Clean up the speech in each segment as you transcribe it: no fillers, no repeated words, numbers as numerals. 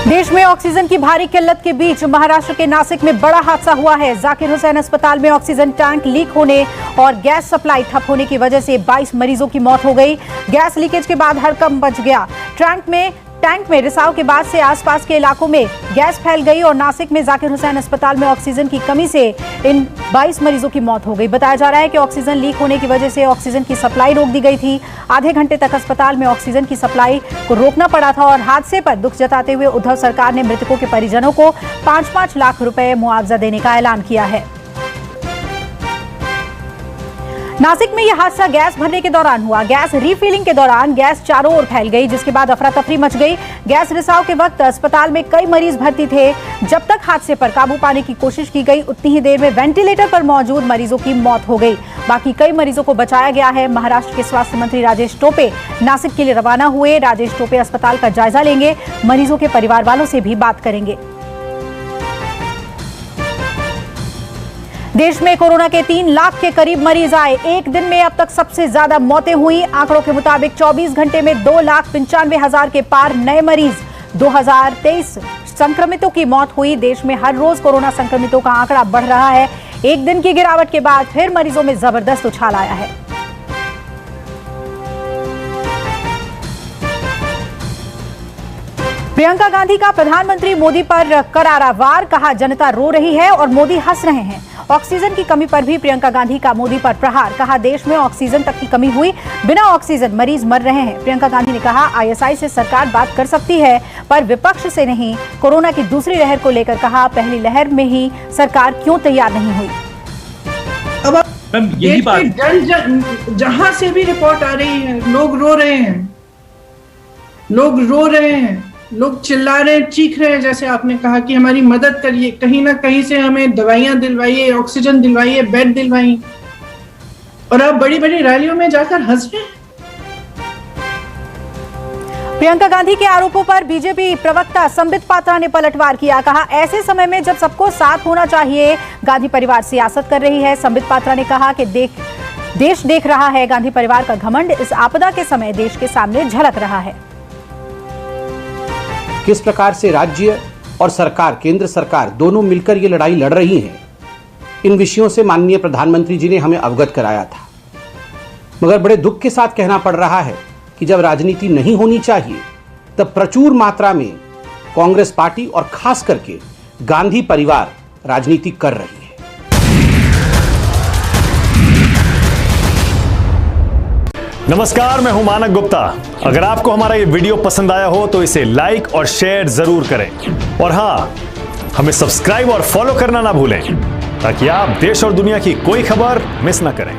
देश में ऑक्सीजन की भारी किल्लत के बीच महाराष्ट्र के नासिक में बड़ा हादसा हुआ है। जाकिर हुसैन अस्पताल में ऑक्सीजन टैंक लीक होने और गैस सप्लाई ठप होने की वजह से 22 मरीजों की मौत हो गई। गैस लीकेज के बाद हड़कंप मच गया। टैंक में रिसाव के बाद से आसपास के इलाकों में गैस फैल गई और नासिक में जाकिर हुसैन अस्पताल में ऑक्सीजन की कमी से इन 22 मरीजों की मौत हो गई। बताया जा रहा है कि ऑक्सीजन लीक होने की वजह से ऑक्सीजन की सप्लाई रोक दी गई थी। आधे घंटे तक अस्पताल में ऑक्सीजन की सप्लाई को रोकना पड़ा था और हादसे पर दुख जताते हुए उद्धव सरकार ने मृतकों के परिजनों को 5-5 लाख रुपए मुआवजा देने का ऐलान किया है। नासिक में यह हादसा गैस भरने के दौरान हुआ। गैस रिफिलिंग के दौरान गैस चारों ओर फैल गई, जिसके बाद अफरा तफरी मच गई। गैस रिसाव के वक्त अस्पताल में कई मरीज भर्ती थे। जब तक हादसे पर काबू पाने की कोशिश की गई, उतनी ही देर में वेंटिलेटर पर मौजूद मरीजों की मौत हो गई। बाकी कई मरीजों को बचाया गया है। महाराष्ट्र के स्वास्थ्य मंत्री राजेश टोपे नासिक के लिए रवाना हुए। राजेश टोपे अस्पताल का जायजा लेंगे, मरीजों के परिवार वालों से भी बात करेंगे। देश में कोरोना के 3 लाख के करीब मरीज आए। एक दिन में अब तक सबसे ज्यादा मौतें हुई। आंकड़ों के मुताबिक 24 घंटे में 2,95,000 के पार नए मरीज। 2023 संक्रमितों की मौत हुई। देश में हर रोज कोरोना संक्रमितों का आंकड़ा बढ़ रहा है। एक दिन की गिरावट के बाद फिर मरीजों में जबरदस्त उछाल आया है। प्रियंका गांधी का प्रधानमंत्री मोदी पर करारा वार। कहा, जनता रो रही है और मोदी हंस रहे हैं। ऑक्सीजन की कमी पर भी प्रियंका गांधी का मोदी पर प्रहार। कहा, देश में ऑक्सीजन तक की कमी हुई, बिना ऑक्सीजन मरीज मर रहे हैं। प्रियंका गांधी ने कहा, आईएसआई से सरकार बात कर सकती है पर विपक्ष से नहीं। कोरोना की दूसरी लहर को लेकर कहा, पहली लहर में ही सरकार क्यों तैयार नहीं हुई। अब यही बात जहां से भी रिपोर्ट आ रही है, लोग रो रहे हैं, लोग चिल्ला रहे हैं, चीख रहे हैं। जैसे आपने कहा कि हमारी मदद करिए, कहीं ना कहीं से हमें दवाइयां दिलवाइए, ऑक्सीजन दिलवाइए, बेड दिलवाइए, और आप बड़ी बड़ी रैलियों में जाकर हंस रहे हैं। प्रियंका गांधी के आरोपों पर बीजेपी प्रवक्ता संबित पात्रा ने पलटवार किया। कहा, ऐसे समय में जब सबको साथ होना चाहिए, गांधी परिवार सियासत कर रही है। संबित पात्रा ने कहा कि देश देख रहा है, गांधी परिवार का घमंड इस आपदा के समय देश के सामने झलक रहा है। किस प्रकार से राज्य और सरकार, केंद्र सरकार दोनों मिलकर ये लड़ाई लड़ रही हैं, इन विषयों से माननीय प्रधानमंत्री जी ने हमें अवगत कराया था। मगर बड़े दुख के साथ कहना पड़ रहा है कि जब राजनीति नहीं होनी चाहिए, तब प्रचुर मात्रा में कांग्रेस पार्टी और खास करके गांधी परिवार राजनीति कर रही है। नमस्कार, मैं हूं मानक गुप्ता। अगर आपको हमारा ये वीडियो पसंद आया हो तो इसे लाइक और शेयर जरूर करें, और हाँ, हमें सब्सक्राइब और फॉलो करना ना भूलें ताकि आप देश और दुनिया की कोई खबर मिस ना करें।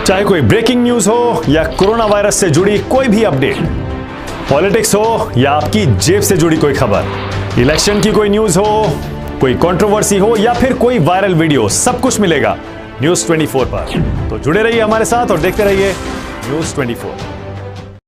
चाहे कोई ब्रेकिंग न्यूज हो या कोरोना वायरस से जुड़ी कोई भी अपडेट, पॉलिटिक्स हो या आपकी जेब से जुड़ी कोई खबर, इलेक्शन की कोई न्यूज हो, कोई कंट्रोवर्सी हो या फिर कोई वायरल वीडियो, सब कुछ मिलेगा News 24 पर। तो जुड़े रहिए हमारे साथ और देखते रहिए News 24।